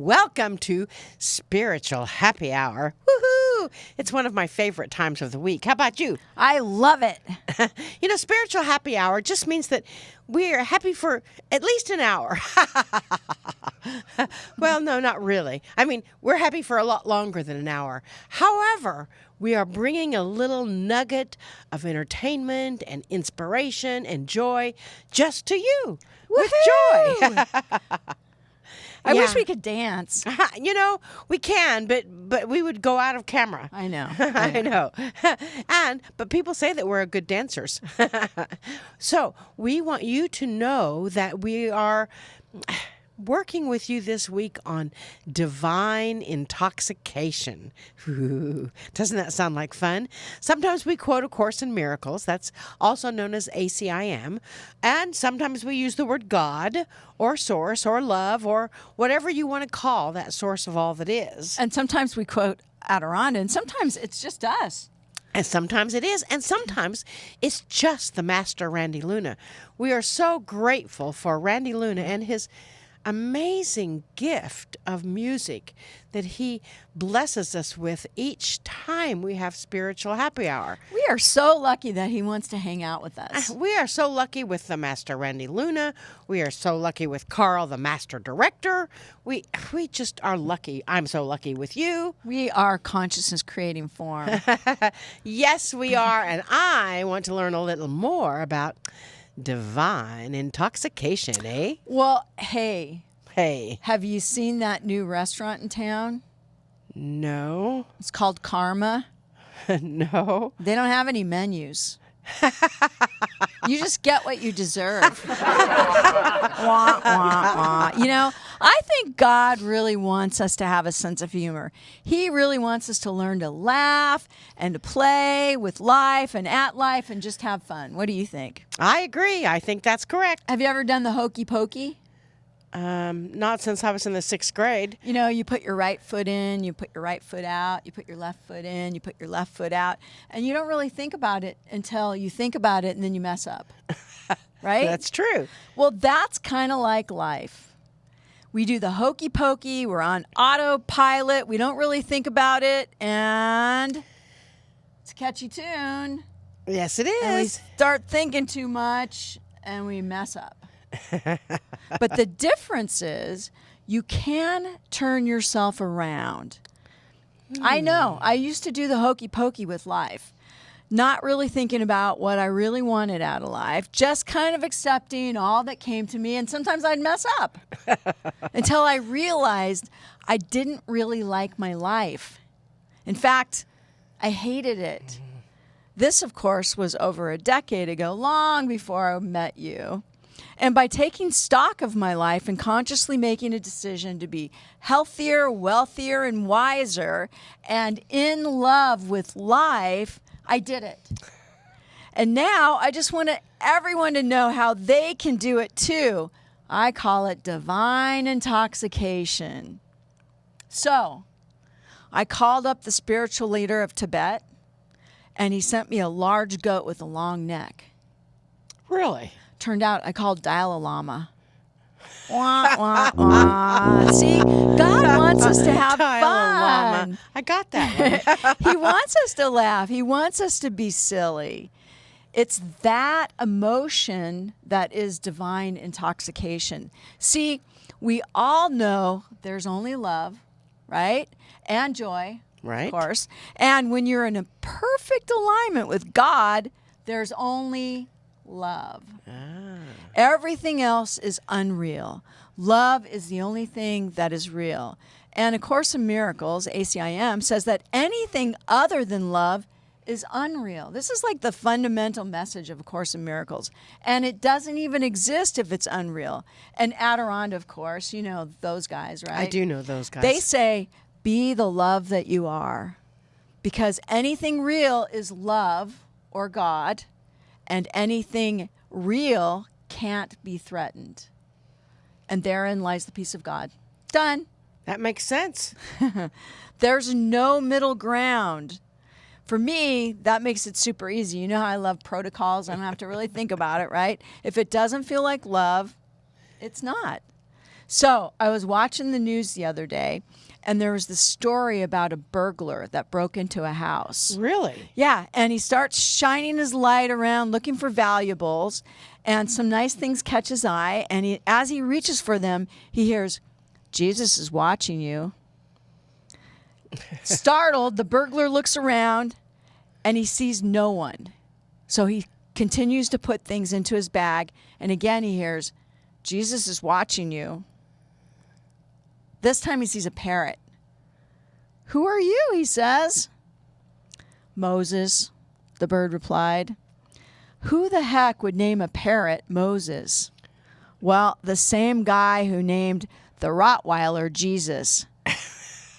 welcome to Spiritual Happy Hour. Woohoo! It's one of my favorite times of the week. How about you? I love it. Spiritual Happy Hour just means that we're happy for at least an hour. Well, no, not really. I mean, we're happy for a lot longer than an hour. However, we are bringing a little nugget of entertainment and inspiration and joy just to you. With joy. I wish we could dance. We can, but we would go out of camera. I know. I know. But people say that we're good dancers. So we want you to know that we are working with you this week on divine intoxication. Ooh, doesn't that sound like fun? Sometimes we quote A Course in Miracles. That's also known as ACIM. And sometimes we use the word God or source or love or whatever you want to call that source of all that is. And sometimes we quote Adironnda, and sometimes it's just us. And sometimes it is, and sometimes it's just the Master Randy Luna. We are so grateful for Randy Luna and his amazing gift of music that he blesses us with each time we have Spiritual Happy Hour. We are so lucky that he wants to hang out with us. We are so lucky with the Master Randy Luna. We are so lucky with Carl, the Master Director. We just are lucky. I'm so lucky with you. We are consciousness creating form. Yes, we are. And I want to learn a little more about divine intoxication, eh? Well, hey. Hey. Have you seen that new restaurant in town? No. It's called Karma. No. They don't have any menus. You just get what you deserve. Wah, wah, wah. I think God really wants us to have a sense of humor. He really wants us to learn to laugh and to play with life and at life and just have fun. What do you think? I agree. I think that's correct. Have you ever done the hokey pokey? Not since I was in the 6th grade. You put your right foot in, you put your right foot out, you put your left foot in, you put your left foot out, and you don't really think about it until you think about it and then you mess up. Right? That's true. Well, that's kind of like life. We do the hokey pokey, we're on autopilot, we don't really think about it, and it's a catchy tune. Yes, it is. And we start thinking too much and we mess up. But the difference is you can turn yourself around. I know. I used to do the hokey pokey with life, not really thinking about what I really wanted out of life, just kind of accepting all that came to me. And sometimes I'd mess up until I realized I didn't really like my life. In fact, I hated it. This, of course, was over a decade ago, long before I met you. And by taking stock of my life and consciously making a decision to be healthier, wealthier, and wiser, and in love with life, I did it. And now I just want everyone to know how they can do it too. I call it divine intoxication. So I called up the spiritual leader of Tibet, and he sent me a large goat with a long neck. Really? Turned out I called Dalai Lama. Wah, wah, wah. See, God wants us to have Dalai fun. Lama. I got that one. He wants us to laugh. He wants us to be silly. It's that emotion that is divine intoxication. See, we all know there's only love, right? And joy, Right. of course. And when you're in a perfect alignment with God, there's only love. Everything else is unreal. Love is the only thing that is real. And A Course in Miracles, ACIM, says that anything other than love is unreal. This is like the fundamental message of A Course in Miracles. And it doesn't even exist if it's unreal. And Adironnda, of course, you know those guys, right? I do know those guys. They say, be the love that you are. Because anything real is love or God, and anything real can't be threatened. And therein lies the peace of God. Done. That makes sense. There's no middle ground. For me, that makes it super easy. You know how I love protocols. I don't have to really think about it, right? If it doesn't feel like love, it's not. So I was watching the news the other day, and there was this story about a burglar that broke into a house. Really? Yeah, and he starts shining his light around looking for valuables, and some nice things catch his eye, and as he reaches for them, he hears, "Jesus is watching you." Startled, the burglar looks around, and he sees no one. So he continues to put things into his bag, and again he hears, "Jesus is watching you." This time he sees a parrot. "Who are you?" he says. "Moses," the bird replied. Who the heck would name a parrot Moses? Well, the same guy who named the Rottweiler Jesus.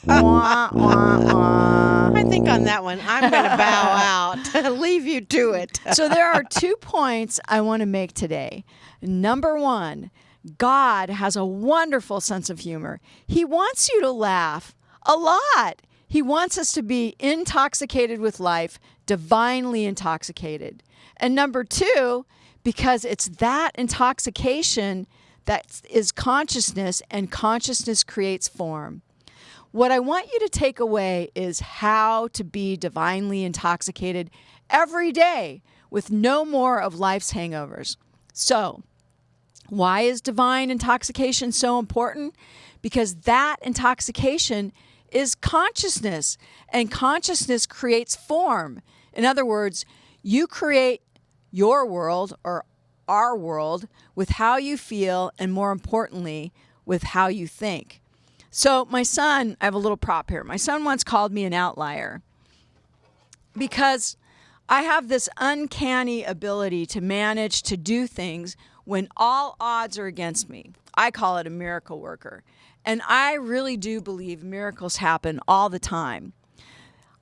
Wah, wah, wah. I think on that one, I'm going to bow out. Leave you to it. So there are 2 points I want to make today. Number 1, God has a wonderful sense of humor. He wants you to laugh a lot. He wants us to be intoxicated with life, divinely intoxicated. And number 2, because it's that intoxication that is consciousness, and consciousness creates form. What I want you to take away is how to be divinely intoxicated every day with no more of life's hangovers. So, why is divine intoxication so important? Because that intoxication is consciousness, and consciousness creates form. In other words, you create your world or our world with how you feel, and more importantly, with how you think. So my son, I have a little prop here. My son once called me an outlier because I have this uncanny ability to manage to do things when all odds are against me. I call it a miracle worker. And I really do believe miracles happen all the time.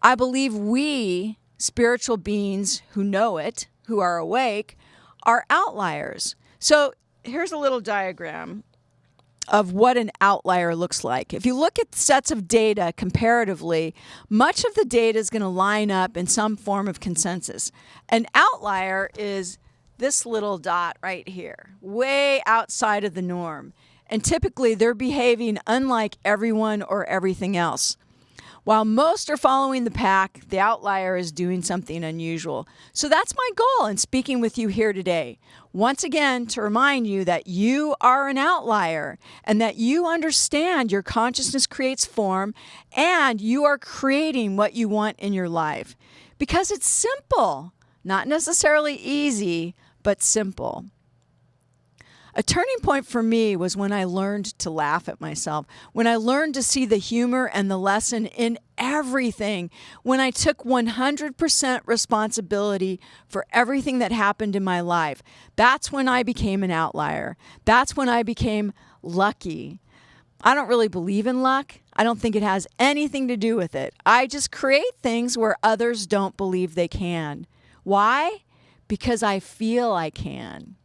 I believe we, spiritual beings who know it, who are awake, are outliers. So here's a little diagram of what an outlier looks like. If you look at sets of data comparatively, much of the data is going to line up in some form of consensus. An outlier is this little dot right here, way outside of the norm. And typically they're behaving unlike everyone or everything else. While most are following the pack, the outlier is doing something unusual. So that's my goal in speaking with you here today. Once again, to remind you that you are an outlier and that you understand your consciousness creates form and you are creating what you want in your life. Because it's simple, not necessarily easy, but simple. A turning point for me was when I learned to laugh at myself, when I learned to see the humor and the lesson in everything, when I took 100% responsibility for everything that happened in my life. That's when I became an outlier. That's when I became lucky. I don't really believe in luck. I don't think it has anything to do with it. I just create things where others don't believe they can. Why? Because I feel I can.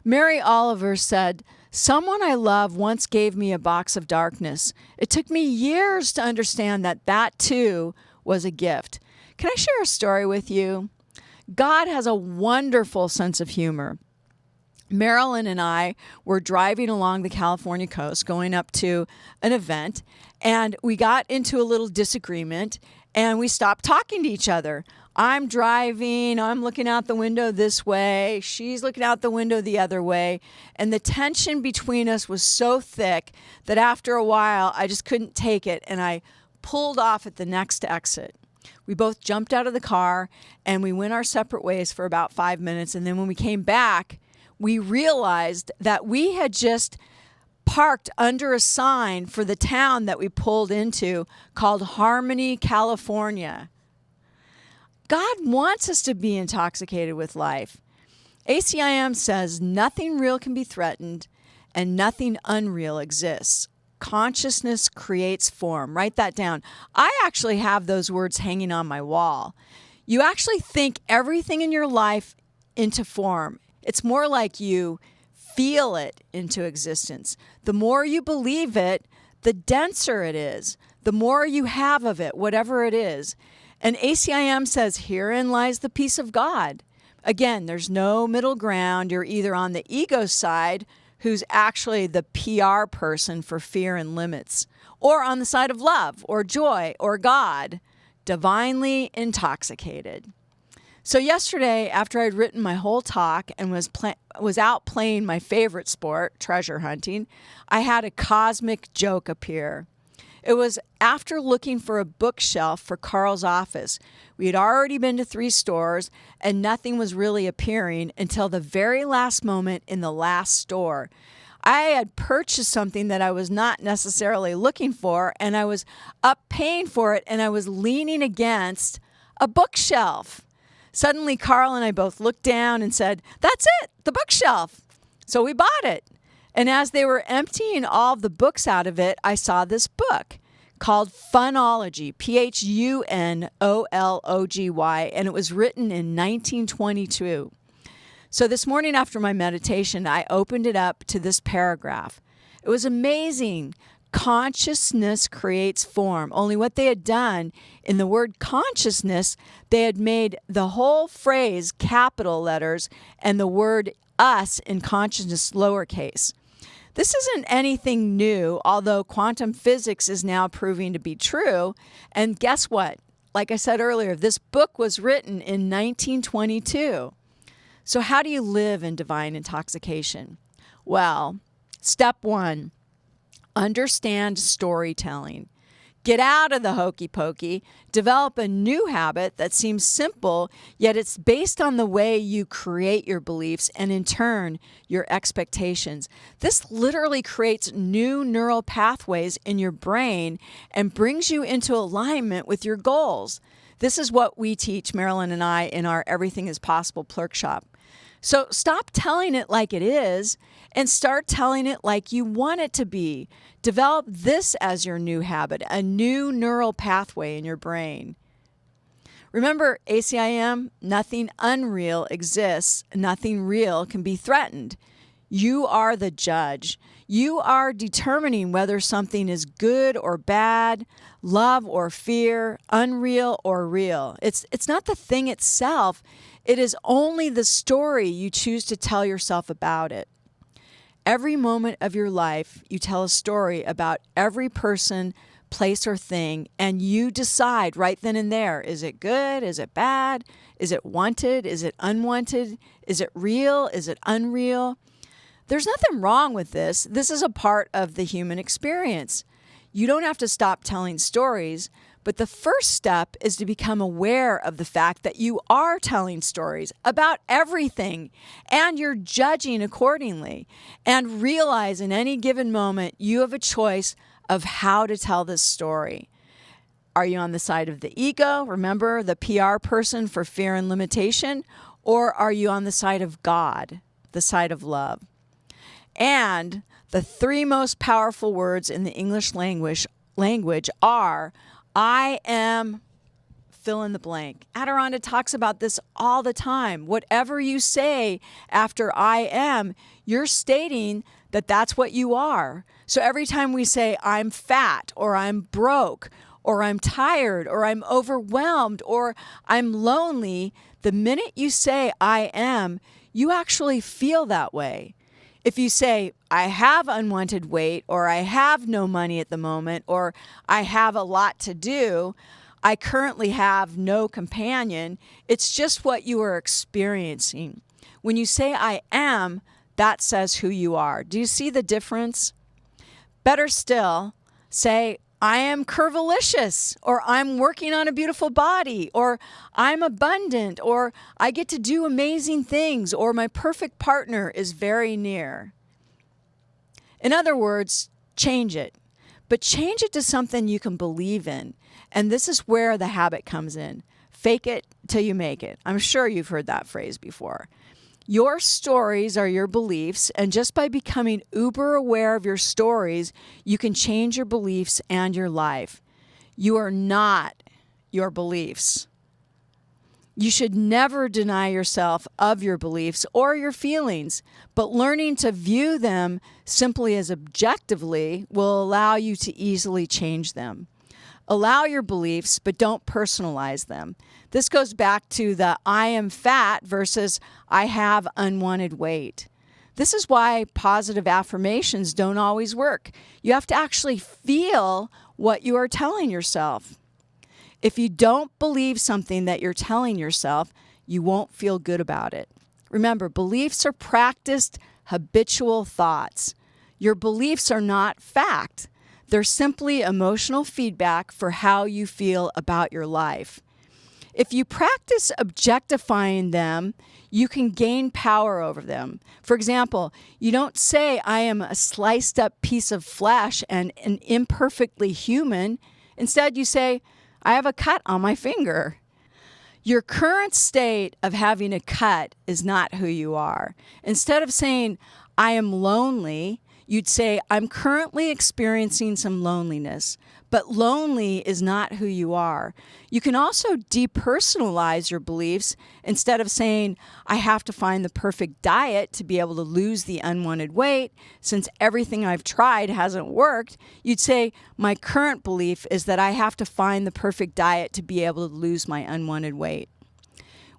Mary Oliver said, "Someone I love once gave me a box of darkness. It took me years to understand that that too was a gift." Can I share a story with you? God has a wonderful sense of humor. Marilyn and I were driving along the California coast going up to an event, and we got into a little disagreement, and we stopped talking to each other. I'm driving, I'm looking out the window this way, she's looking out the window the other way, and the tension between us was so thick that after a while I just couldn't take it, and I pulled off at the next exit. We both jumped out of the car and we went our separate ways for about 5 minutes, and then when we came back, we realized that we had just parked under a sign for the town that we pulled into called Harmony, California. God wants us to be intoxicated with life. ACIM says nothing real can be threatened and nothing unreal exists. Consciousness creates form. Write that down. I actually have those words hanging on my wall. You actually think everything in your life into form. It's more like you feel it into existence. The more you believe it, the denser it is. The more you have of it, whatever it is. And ACIM says, herein lies the peace of God. Again, there's no middle ground. You're either on the ego side, who's actually the PR person for fear and limits, or on the side of love or joy or God, divinely intoxicated. So yesterday, after I'd written my whole talk and was out playing my favorite sport, treasure hunting, I had a cosmic joke appear. It was after looking for a bookshelf for Carl's office. We had already been to 3 stores, and nothing was really appearing until the very last moment in the last store. I had purchased something that I was not necessarily looking for, and I was up paying for it, and I was leaning against a bookshelf. Suddenly, Carl and I both looked down and said, "That's it, the bookshelf." So we bought it. And as they were emptying all of the books out of it, I saw this book called Funology, Phunology, and it was written in 1922. So this morning after my meditation, I opened it up to this paragraph. It was amazing. Consciousness creates form. Only what they had done in the word consciousness, they had made the whole phrase capital letters and the word us in consciousness lowercase. This isn't anything new, although quantum physics is now proving to be true. And guess what? Like I said earlier, this book was written in 1922. So how do you live in divine intoxication? Well, step 1, understand storytelling. Get out of the hokey pokey. Develop a new habit that seems simple, yet it's based on the way you create your beliefs and, in turn, your expectations. This literally creates new neural pathways in your brain and brings you into alignment with your goals. This is what we teach, Marilyn and I, in our Everything is Possible Clerkshop. So stop telling it like it is and start telling it like you want it to be. Develop this as your new habit, a new neural pathway in your brain. Remember, ACIM, nothing unreal exists. Nothing real can be threatened. You are the judge. You are determining whether something is good or bad, love or fear, unreal or real. It's not the thing itself. It is only the story you choose to tell yourself about it. Every moment of your life, you tell a story about every person, place, or thing, and you decide right then and there, is it good? Is it bad? Is it wanted? Is it unwanted? Is it real? Is it unreal? There's nothing wrong with this. This is a part of the human experience. You don't have to stop telling stories, but the first step is to become aware of the fact that you are telling stories about everything and you're judging accordingly. And realize in any given moment, you have a choice of how to tell this story. Are you on the side of the ego? Remember, the PR person for fear and limitation? Or are you on the side of God, the side of love? And the 3 most powerful words in the English language are, I am, fill in the blank. Adironnda talks about this all the time. Whatever you say after I am, you're stating that that's what you are. So every time we say I'm fat, or I'm broke, or I'm tired, or I'm overwhelmed, or I'm lonely, the minute you say I am, you actually feel that way. If you say, I have unwanted weight, or I have no money at the moment, or I have a lot to do, I currently have no companion, it's just what you are experiencing. When you say I am, that says who you are. Do you see the difference? Better still, say, I am curvilicious, or I'm working on a beautiful body, or I'm abundant, or I get to do amazing things, or my perfect partner is very near. In other words, change it, but change it to something you can believe in. And this is where the habit comes in. Fake it till you make it. I'm sure you've heard that phrase before. Your stories are your beliefs, and just by becoming uber aware of your stories, you can change your beliefs and your life. You are not your beliefs. You should never deny yourself of your beliefs or your feelings, but learning to view them simply as objectively will allow you to easily change them. Allow your beliefs, but don't personalize them. This goes back to the I am fat versus I have unwanted weight. This is why positive affirmations don't always work. You have to actually feel what you are telling yourself. If you don't believe something that you're telling yourself, you won't feel good about it. Remember, beliefs are practiced, habitual thoughts. Your beliefs are not fact. They're simply emotional feedback for how you feel about your life. If you practice objectifying them, you can gain power over them. For example, you don't say, I am a sliced up piece of flesh and an imperfectly human. Instead, you say, I have a cut on my finger. Your current state of having a cut is not who you are. Instead of saying, I am lonely, you'd say, I'm currently experiencing some loneliness, but lonely is not who you are. You can also depersonalize your beliefs. Instead of saying, I have to find the perfect diet to be able to lose the unwanted weight, since everything I've tried hasn't worked, you'd say, my current belief is that I have to find the perfect diet to be able to lose my unwanted weight.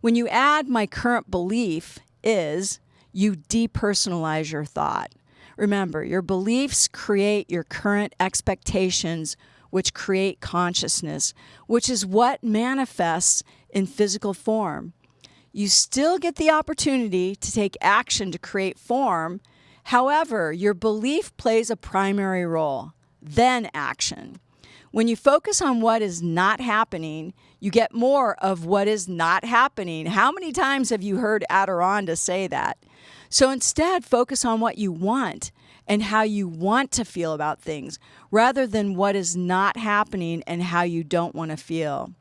When you add my current belief is, you depersonalize your thought. Remember, your beliefs create your current expectations, which create consciousness, which is what manifests in physical form. You still get the opportunity to take action to create form. However, your belief plays a primary role, then action. When you focus on what is not happening, you get more of what is not happening. How many times have you heard Adironnda say that? So instead, focus on what you want and how you want to feel about things, rather than what is not happening and how you don't want to feel.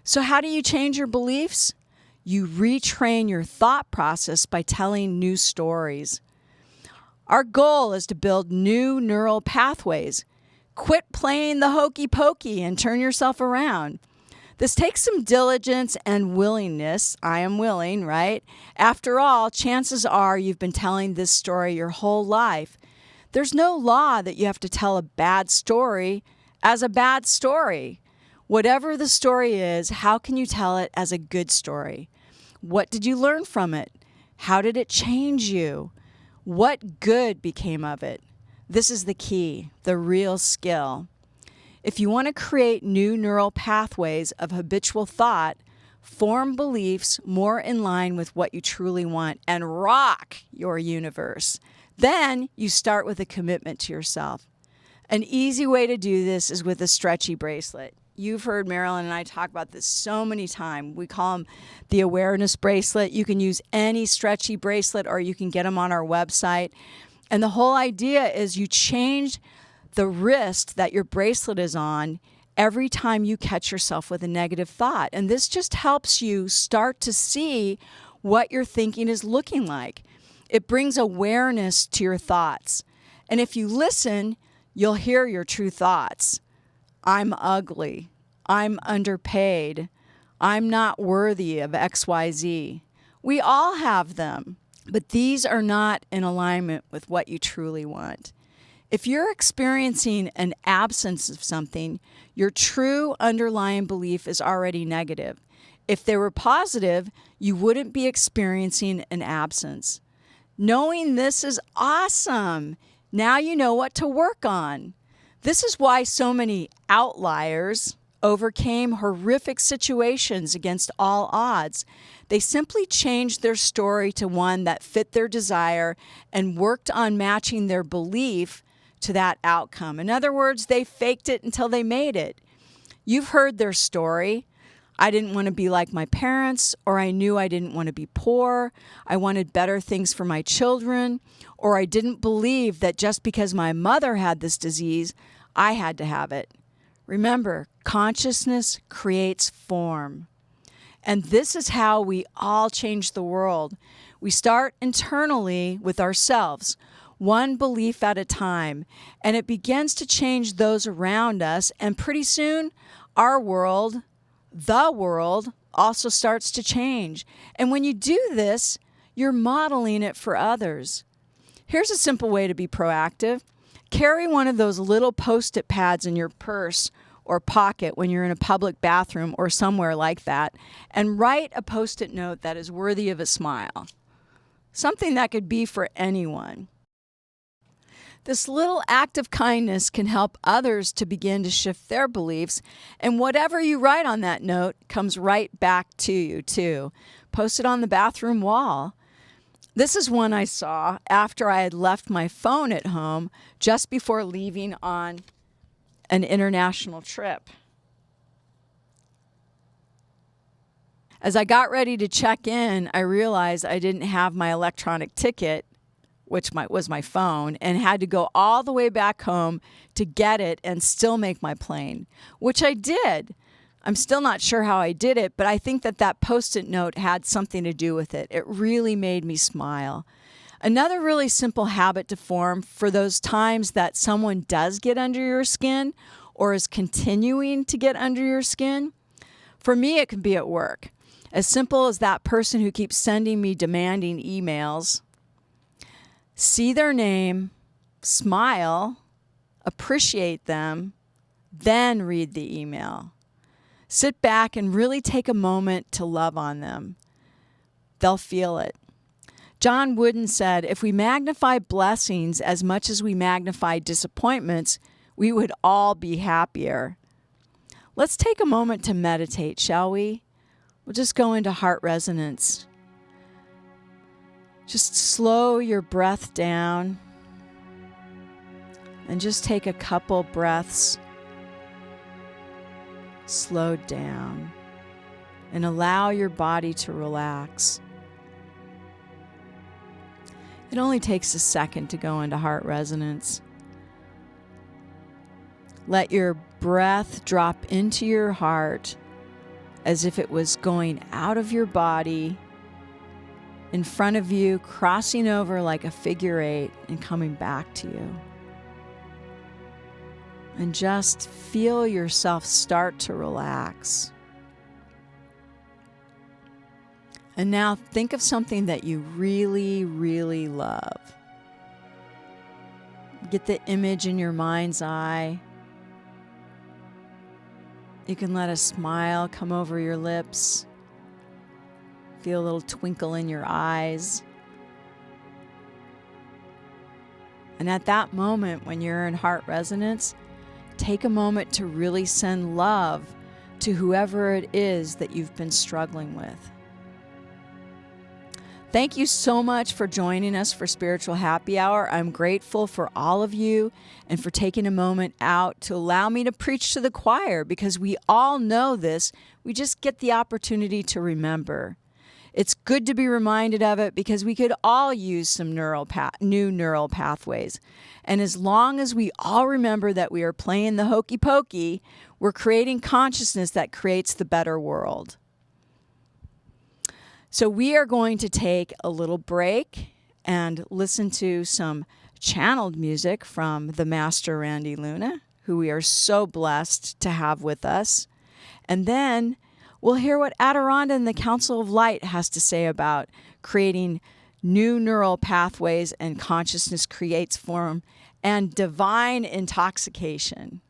So how do you change your beliefs? You retrain your thought process by telling new stories. Our goal is to build new neural pathways. Quit playing the hokey pokey and turn yourself around. This takes some diligence and willingness. I am willing, right? After all, chances are you've been telling this story your whole life. There's no law that you have to tell a bad story as a bad story. Whatever the story is, how can you tell it as a good story? What did you learn from it? How did it change you? What good became of it? This is the key, the real skill. If you want to create new neural pathways of habitual thought, form beliefs more in line with what you truly want, and rock your universe. Then you start with a commitment to yourself. An easy way to do this is with a stretchy bracelet. You've heard Marilyn and I talk about this so many times. We call them the awareness bracelet. You can use any stretchy bracelet, or you can get them on our website. And the whole idea is you change the wrist that your bracelet is on every time you catch yourself with a negative thought. And this just helps you start to see what your thinking is looking like. It brings awareness to your thoughts. And if you listen, you'll hear your true thoughts. I'm ugly. I'm underpaid. I'm not worthy of XYZ. We all have them, but these are not in alignment with what you truly want. If you're experiencing an absence of something, your true underlying belief is already negative. If they were positive, you wouldn't be experiencing an absence. Knowing this is awesome. Now you know what to work on. This is why so many outliers overcame horrific situations against all odds. They simply changed their story to one that fit their desire and worked on matching their belief to that outcome. In other words, they faked it until they made it. You've heard their story. I didn't want to be like my parents, or I knew I didn't want to be poor. I wanted better things for my children, or I didn't believe that just because my mother had this disease, I had to have it. Remember, consciousness creates form. And this is how we all change the world. We start internally with ourselves, one belief at a time, and it begins to change those around us, and pretty soon our world, the world, also starts to change. And when you do this, you're modeling it for others. Here's a simple way to be proactive. Carry one of those little Post-it pads in your purse or pocket when you're in a public bathroom or somewhere like that, and write a Post-it note that is worthy of a smile. something that could be for anyone. This little act of kindness can help others to begin to shift their beliefs, and whatever you write on that note comes right back to you, too. Post it on the bathroom wall. This is one I saw after I had left my phone at home just before leaving on an international trip. As I got ready to check in, I realized I didn't have my electronic ticket, which was my phone, and had to go all the way back home to get it and still make my plane, which I did. I'm still not sure how I did it, but I think that Post-it note had something to do with it. It really made me smile. Another really simple habit to form for those times that someone does get under your skin or is continuing to get under your skin, for me, it can be at work. As simple as that person who keeps sending me demanding emails. See their name, smile, appreciate them, then read the email. Sit back and really take a moment to love on them. They'll feel it. John Wooden said, if we magnify blessings as much as we magnify disappointments, we would all be happier. Let's take a moment to meditate, shall we? We'll just go into heart resonance. Just slow your breath down and just take a couple breaths. Slow down and allow your body to relax. It only takes a second to go into heart resonance. Let your breath drop into your heart as if it was going out of your body, in front of you, crossing over like a figure eight and coming back to you. And just feel yourself start to relax. And now think of something that you really, really love. Get the image in your mind's eye. You can let a smile come over your lips. Feel a little twinkle in your eyes. And at that moment, when you're in heart resonance, take a moment to really send love to whoever it is that you've been struggling with. Thank you so much for joining us for Spiritual Happy Hour. I'm grateful for all of you and for taking a moment out to allow me to preach to the choir, because we all know this. We just get the opportunity to remember. It's good to be reminded of it because we could all use some new neural pathways. And as long as we all remember that we are playing the hokey pokey, we're creating consciousness that creates the better world. So we are going to take a little break and listen to some channeled music from the Master Randy Luna, who we are so blessed to have with us. And then we'll hear what Adironnda and the Council of Light has to say about creating new neural pathways and consciousness creates form and divine intoxication.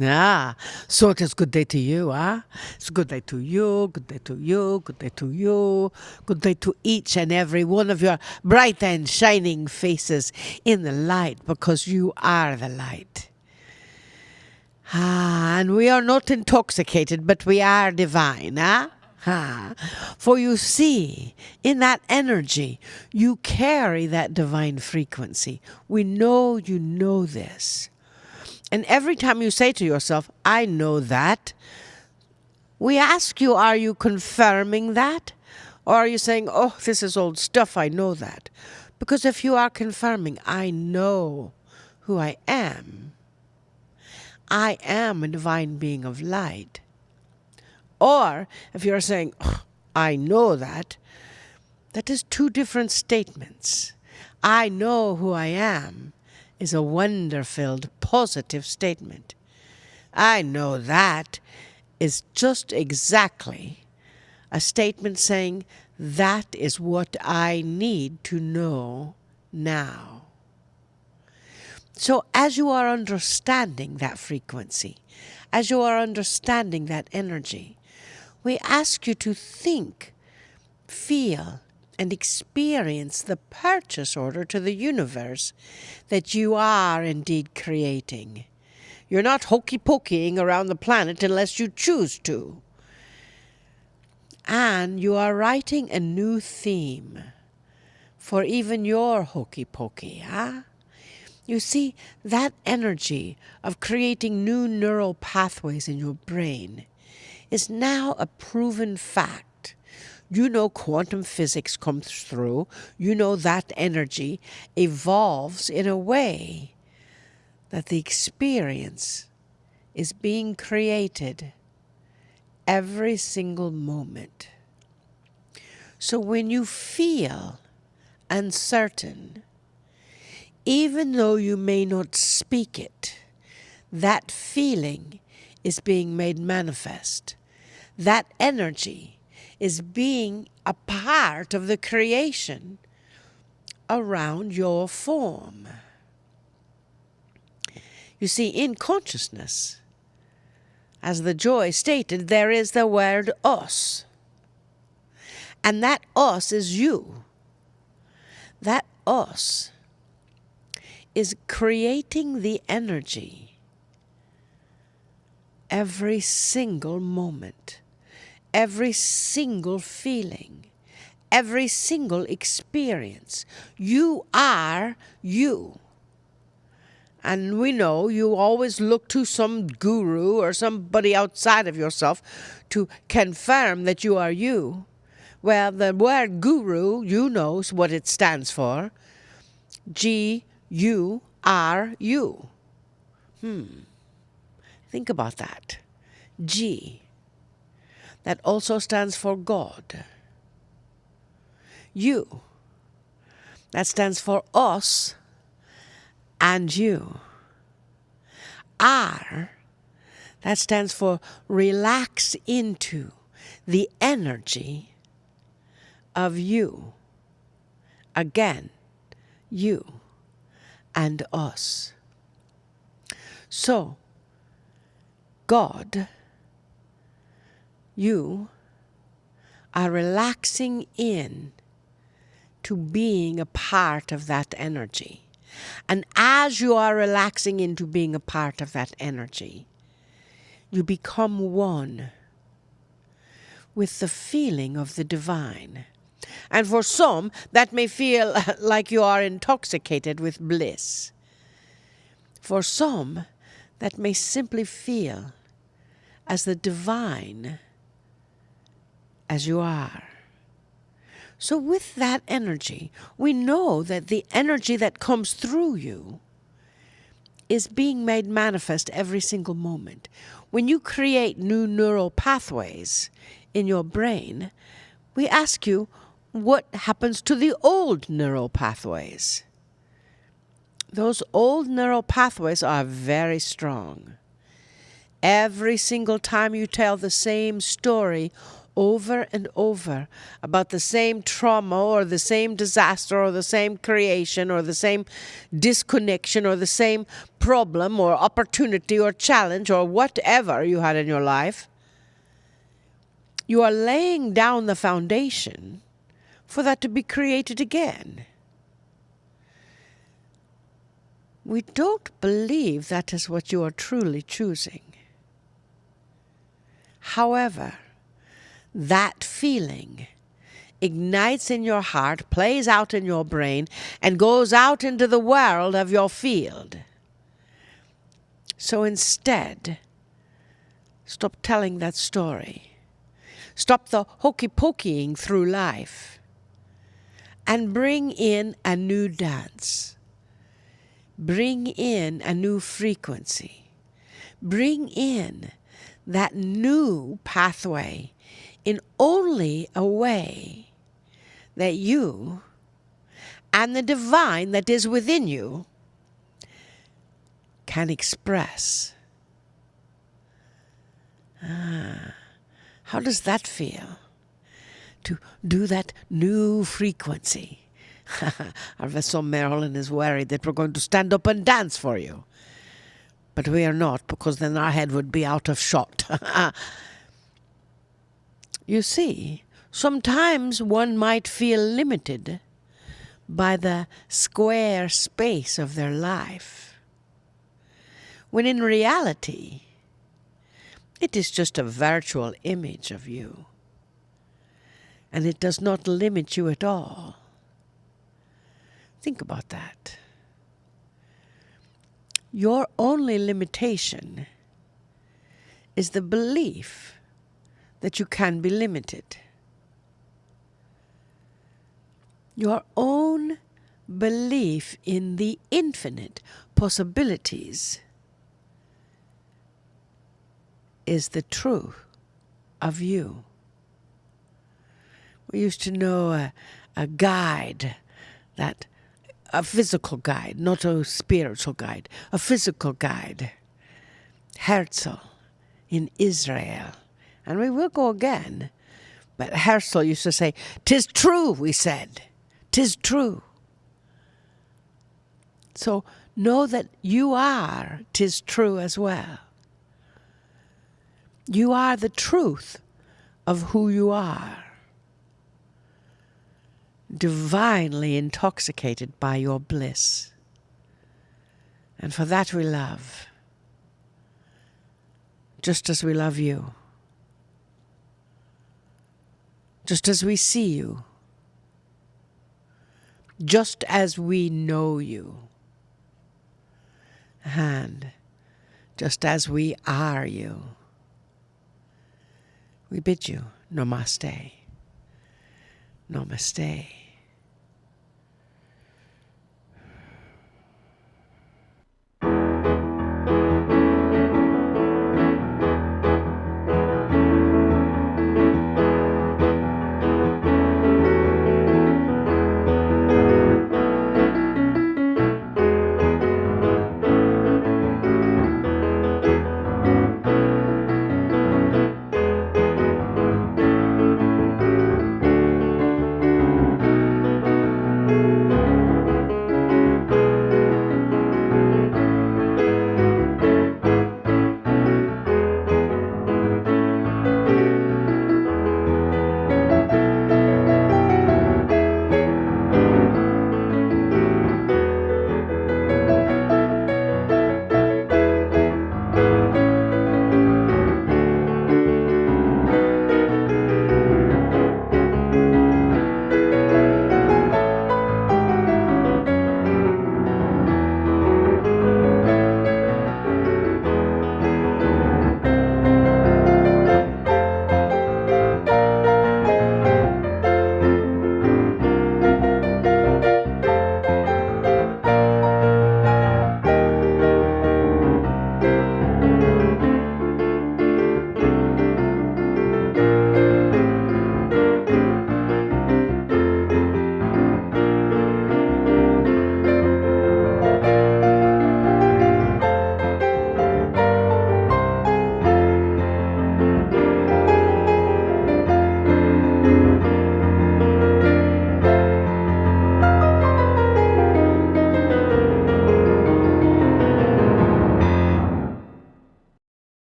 Ah, so it is good day to you, huh? It's a good day to you, good day to you, good day to you, good day to each and every one of your bright and shining faces in the light, because you are the light. Ah, and we are not intoxicated, but we are divine, huh? Ah, for you see, in that energy, you carry that divine frequency. We know you know this. And every time you say to yourself, I know that, we ask you, are you confirming that? Or are you saying, oh, this is old stuff, I know that? Because if you are confirming, I know who I am a divine being of light. Or if you're saying, oh, I know that, that is two different statements. I know who I am is a wonder-filled, positive statement. I know that is just exactly a statement saying that is what I need to know now. So as you are understanding that frequency, as you are understanding that energy, we ask you to think, feel, and experience the purchase order to the universe that you are indeed creating. You're not hokey-pokeying around the planet unless you choose to. And you are writing a new theme for even your hokey-pokey, huh? You see, that energy of creating new neural pathways in your brain is now a proven fact. You know quantum physics comes through. You know that energy evolves in a way that the experience is being created every single moment. So when you feel uncertain, even though you may not speak it, that feeling is being made manifest. That energy is being a part of the creation around your form. You see, in consciousness, as the Joy stated, there is the word us. And that us is you. That us is creating the energy every single moment, every single feeling, every single experience. You are you. And we know you always look to some guru or somebody outside of yourself to confirm that you are you. Well, the word guru, you know what it stands for. G-U-R-U. Think about that. G. That also stands for God. U. That stands for us and you. R. That stands for relax into the energy of you. Again, you and us. So, God, you are relaxing in to being a part of that energy. And as you are relaxing into being a part of that energy, you become one with the feeling of the divine. And for some, that may feel like you are intoxicated with bliss. For some, that may simply feel as the divine as you are. So with that energy, we know that the energy that comes through you is being made manifest every single moment. When you create new neural pathways in your brain, we ask you, what happens to the old neural pathways? Those old neural pathways are very strong. Every single time you tell the same story over and over about the same trauma or the same disaster or the same creation or the same disconnection or the same problem or opportunity or challenge or whatever you had in your life, you are laying down the foundation for that to be created again. We don't believe that is what you are truly choosing. However, that feeling ignites in your heart, plays out in your brain, and goes out into the world of your field. So instead, stop telling that story. Stop the hokey-pokeying through life. And bring in a new dance. Bring in a new frequency. Bring in that new pathway in only a way that you and the divine that is within you can express. How does that feel? To do that new frequency. Our vessel Marilyn is worried that we're going to stand up and dance for you. But we are not, because then our head would be out of shot. You see, sometimes one might feel limited by the square space of their life, when in reality, it is just a virtual image of you, and it does not limit you at all. Think about that. Your only limitation is the belief that you can be limited. Your own belief in the infinite possibilities is the truth of you. We used to know a guide, a physical guide, not a spiritual guide, a physical guide, Herzl in Israel. And we will go again. But Herzl used to say, "'Tis true," we said. "'Tis true." So know that you are, 'tis true as well. You are the truth of who you are. Divinely intoxicated by your bliss. And for that we love. Just as we love you. Just as we see you. Just as we know you. And just as we are you. We bid you namaste. Namaste.